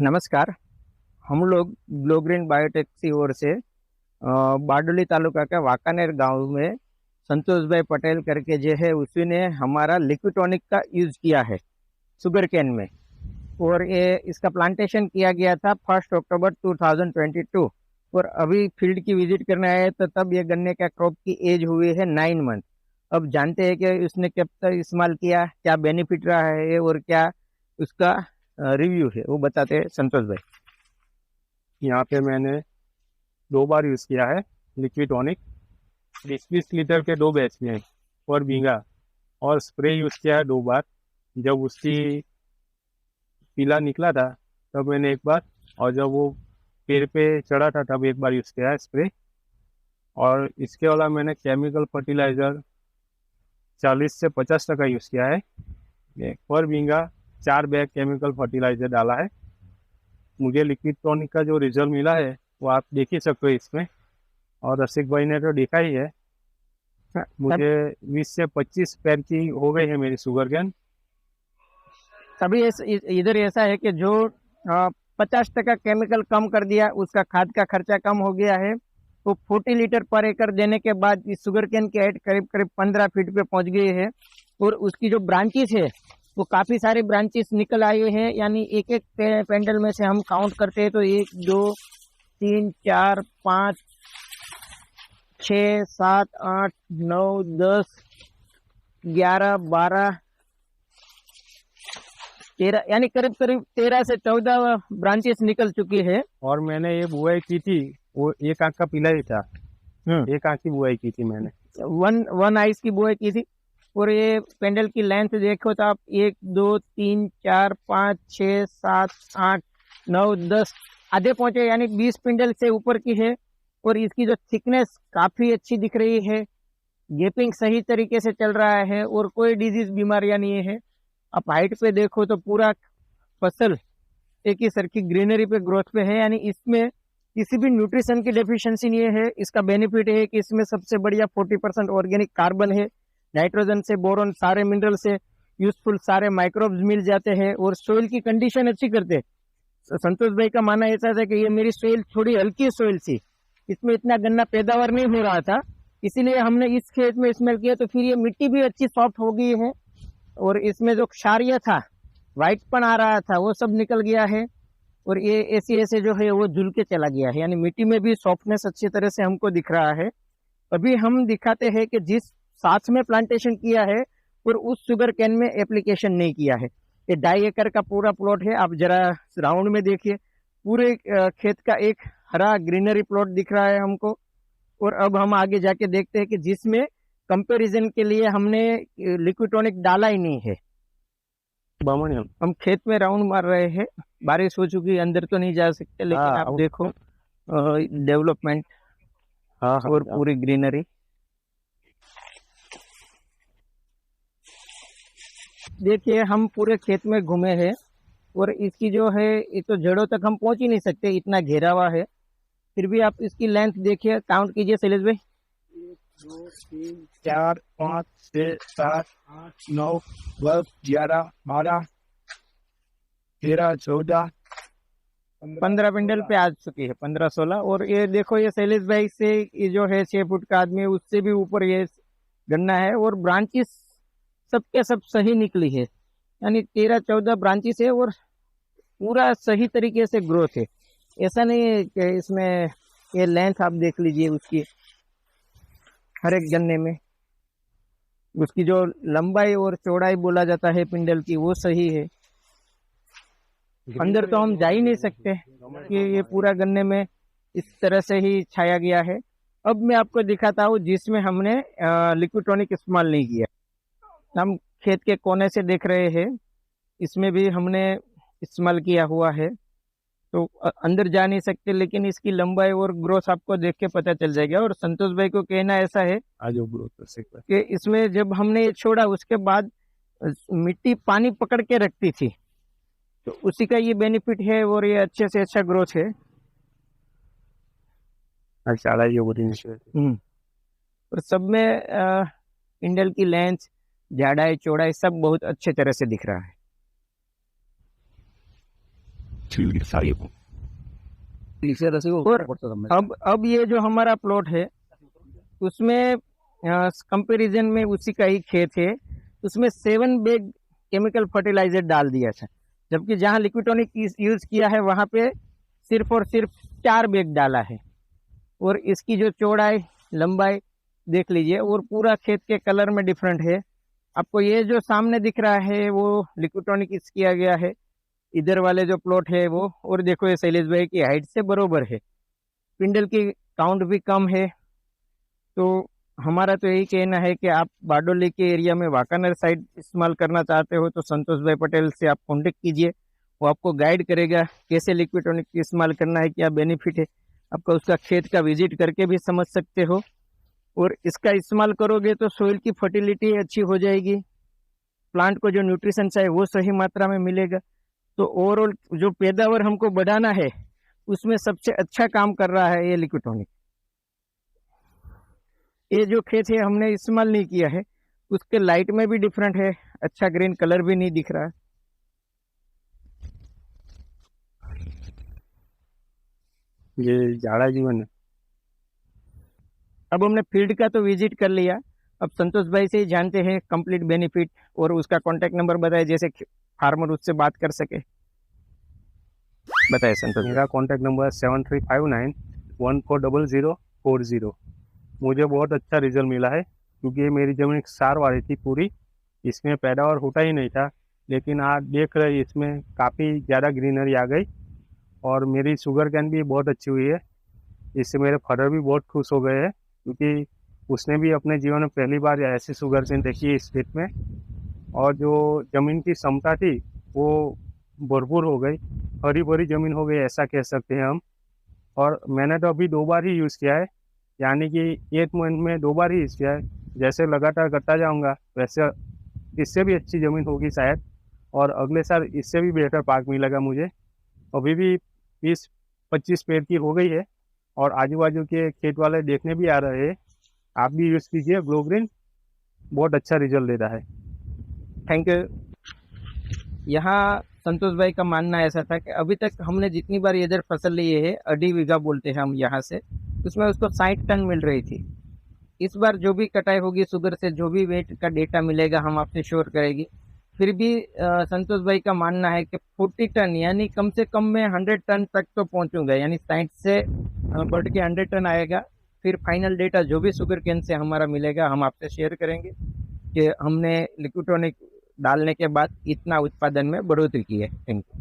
नमस्कार। हम लोग ग्लो ग्रीन बायोटेक की ओर से बारडोली तालुका के वाकानेर गांव में संतोष भाई पटेल करके जो है उसी ने हमारा लिक्विटॉनिक का यूज किया है शुगर केन में। और ये इसका प्लांटेशन किया गया था 1 अक्टूबर 2022। और अभी फील्ड की विजिट करने आए तो तब ये गन्ने का क्रॉप की एज हुई है 9 मंथ। अब जानते हैं कि उसने कब तक इस्तेमाल किया, क्या बेनिफिट रहा है और क्या उसका रिव्यू है, वो बताते हैं संतोष भाई। यहाँ पे मैंने 2 बार यूज़ किया है लिक्विटॉनिक। 20-20 लीटर के 2 बैच में पर बीघा, और स्प्रे यूज़ किया है 2 बार। जब उसकी पीला निकला था तब मैंने 1 बार, और जब वो पेड़ पे चढ़ा था तब 1 बार यूज़ किया है स्प्रे। और इसके अलावा मैंने केमिकल फर्टिलाइज़र 40 से 50% यूज़ किया है। पर बीघा 4 बैग केमिकल फर्टिलाइज़र डाला है। मुझे लिक्विटॉनिक का जो रिजल्ट मिला है वो आप देख ही सकते हो इसमें, और रसिक भाई ने तो देखा ही है। मुझे 20 से 25 पैर की हो गई है मेरी शुगर केन। तभी इधर ऐसा है कि जो 50% केमिकल कम कर दिया, उसका खाद का खर्चा कम हो गया है। वो 40 लीटर पर एकड़ देने के बाद इस शुगर केन की हाइट करीब करीब 15 फीट पे पहुंच गई है। और उसकी जो ब्रांचेस है वो काफी सारे ब्रांचेस निकल आए हैं। यानी एक एक पेंडल में से हम काउंट करते हैं तो 1 2 3 4 5 6 7 8 9 10 11 12 13, यानी करीब करीब 13 से 14 ब्रांचेस निकल चुकी है। और मैंने ये बुआई की थी, वो 1 आंख का पीला ही था। 1 आंख की बुआई की थी मैंने, वन आइस की बुआई की थी। और ये पेंडल की लेंथ देखो तो आप 1 2 3 4 5 6 7 8 9 10 आधे पहुंचे, यानी 20 पिंडल से ऊपर की है। और इसकी जो थिकनेस काफी अच्छी दिख रही है, गेपिंग सही तरीके से चल रहा है और कोई डिजीज बीमारियां नहीं है। आप हाइट पे देखो तो पूरा फसल एक ही सर की ग्रीनरी पे ग्रोथ पे है, यानी इसमें किसी भी न्यूट्रिशन की डेफिशिएंसी नहीं है। इसका बेनिफिट है कि इसमें सबसे बढ़िया 40% ऑर्गेनिक कार्बन है, नाइट्रोजन से बोरॉन सारे मिनरल से यूजफुल सारे माइक्रोब्स मिल जाते हैं और सोइल की कंडीशन अच्छी करते हैं। संतोष भाई का मानना ऐसा था कि ये मेरी सोइल थोड़ी हल्की सोइल थी, इसमें इतना गन्ना पैदावार नहीं हो रहा था, इसीलिए हमने इस खेत में इस्तेमाल किया। तो फिर ये मिट्टी भी अच्छी सॉफ्ट हो गई है और इसमें जो क्षारीय था, व्हाइटपन आ रहा था, वो सब निकल गया है। और ये ऐसे जो है वो झुल के चला गया है, यानी मिट्टी में भी सॉफ्टनेस अच्छी तरह से हमको दिख रहा है। अभी हम दिखाते हैं कि जिस साथ में प्लांटेशन किया है और उस शुगर कैन में एप्लीकेशन नहीं किया है। ये 2.5 एकड़ का पूरा प्लॉट है। आप जरा राउंड में देखिए, पूरे खेत का एक हरा ग्रीनरी प्लॉट दिख रहा है हमको। और अब हम आगे जाके देखते हैं कि जिसमें कंपैरिजन के लिए हमने लिक्विटॉनिक डाला ही नहीं है। हम खेत में राउंड मार रहे हैं, बारिश हो चुकी, अंदर तो नहीं जा सकते, लेकिन आप देखो डेवलपमेंट और पूरी ग्रीनरी देखिए। हम पूरे खेत में घूमे हैं और इसकी जो है ये तो जड़ों तक हम पहुंच ही नहीं सकते, इतना घेरा हुआ है। फिर भी आप इसकी लेंथ देखिए, काउंट कीजिए शैलेश भाई। 1 2 3 4 5 6 7 8 9 10 11 12 13 14 15 पिंडल पे आ चुकी है, 15 16। और ये देखो, ये शैलेश भाई से ये जो है 6 फुट का आदमी, उससे भी ऊपर ये गन्ना है। और ब्रांचेस सबके सब सही निकली है, यानी 13-14 ब्रांचेस है और पूरा सही तरीके से ग्रोथ है। ऐसा नहीं है कि इसमें ये लेंथ आप देख लीजिए उसकी, हर एक गन्ने में उसकी जो लंबाई और चौड़ाई बोला जाता है पिंडल की, वो सही है। अंदर तो हम जा ही नहीं सकते कि ये पूरा गन्ने में इस तरह से ही छाया गया है। अब मैं आपको दिखाता हूँ जिसमें हमने लिक्विटॉनिक इस्तेमाल नहीं किया। हम खेत के कोने से देख रहे हैं, इसमें भी हमने इस्तेमाल किया हुआ है। तो अंदर जा नहीं सकते, लेकिन इसकी लंबाई और ग्रोथ आपको देख के पता चल जाएगा। और संतोष भाई को कहना ऐसा है कि इसमें जब हमने ये छोड़ा उसके बाद मिट्टी पानी पकड़ के रखती थी, तो उसी का ये बेनिफिट है और ये अच्छे से अच्छा ग्रोथ है। और सब में पिंडल की लेंथ, जाड़ाई, चौड़ाई सब बहुत अच्छे तरह से दिख रहा है। और अब ये जो हमारा प्लॉट है उसमें कंपैरिजन में उसी का ही खेत है, उसमें 7 बैग केमिकल फर्टिलाइजर डाल दिया था, जबकि जहाँ लिक्विटोनिक यूज किया है वहाँ पे सिर्फ और सिर्फ 4 बैग डाला है। और इसकी जो चौड़ाई लंबाई देख लीजिए, और पूरा खेत के कलर में डिफरेंट है। आपको ये जो सामने दिख रहा है वो लिक्विटोनिक यूज किया गया है, इधर वाले जो प्लॉट है वो, और देखो ये शैलेश भाई की हाइट से बरोबर है, पिंडल की काउंट भी कम है। तो हमारा तो यही कहना है कि आप बारडोली के एरिया में वाकानर साइड इस्तेमाल करना चाहते हो तो संतोष भाई पटेल से आप कॉन्टेक्ट कीजिए, वो आपको गाइड करेगा कैसे लिक्विटोनिक इस्तेमाल करना है, क्या बेनिफिट है। आपका उसका खेत का विजिट करके भी समझ सकते हो, और इसका इस्तेमाल करोगे तो सोइल की फर्टिलिटी अच्छी हो जाएगी, प्लांट को जो न्यूट्रिशन चाहिए वो सही मात्रा में मिलेगा। तो ओवरऑल जो पैदावार हमको बढ़ाना है उसमें सबसे अच्छा काम कर रहा है ये लिक्विटोनिक। ये जो खेत है हमने इस्तेमाल नहीं किया है, उसके लाइट में भी डिफरेंट है, अच्छा ग्रीन कलर भी नहीं दिख रहा है। ये जाड़ा जीवन है। अब हमने फील्ड का तो विजिट कर लिया, अब संतोष भाई से ही जानते हैं कंप्लीट बेनिफिट, और उसका कॉन्टेक्ट नंबर बताए जैसे फार्मर उससे बात कर सके। बताए संतोष। मेरा कॉन्टैक्ट नंबर 7359140040। मुझे बहुत अच्छा रिजल्ट मिला है, क्योंकि मेरी ज़मीन क्षार वाली थी पूरी, इसमें पैदावार होता ही नहीं था, लेकिन आज देख रहे इसमें काफ़ी ज़्यादा ग्रीनरी आ गई, और मेरी शुगर कैन भी बहुत अच्छी हुई है। इससे मेरे फादर भी बहुत खुश हो गए हैं, क्योंकि उसने भी अपने जीवन में पहली बार ऐसी शुगर कैन देखी है इस खेत में, और जो ज़मीन की क्षमता थी वो भरपूर हो गई, हरी भरी ज़मीन हो गई ऐसा कह सकते हैं हम। और मैंने तो अभी 2 बार ही यूज़ किया है, यानी कि 1 मंथ में 2 बार ही यूज़ किया है। जैसे लगातार करता जाऊंगा वैसे इससे भी अच्छी ज़मीन होगी शायद, और अगले साल इससे भी बेहतर पाक मिलेगा मुझे। अभी भी 20-25 पेड़ की हो गई है, और आजू बाजू के खेत वाले देखने भी आ रहे हैं। आप भी यूज़ कीजिए ग्लो ग्रीन, बहुत अच्छा रिजल्ट देता है। Thank you. यहाँ संतोष भाई का मानना ऐसा था कि अभी तक हमने जितनी बार इधर फसल ली है, 2.5 बीघा बोलते हैं हम यहाँ से, उसमें उसको 60 टन मिल रही थी। इस बार जो भी कटाई होगी शुगर से, जो भी वेट का डेटा मिलेगा हम आपसे श्योर करेंगे। फिर भी संतोष भाई का मानना है कि 40 टन यानी कम से कम में 100 टन तक तो पहुंचूंगा, यानी 60 से बढ़ के 100 टन आएगा। फिर फाइनल डेटा जो भी शुगर केन से हमारा मिलेगा हम आपसे शेयर करेंगे कि हमने लिक्विटोनिक डालने के बाद इतना उत्पादन में बढ़ोतरी की है। Thank you.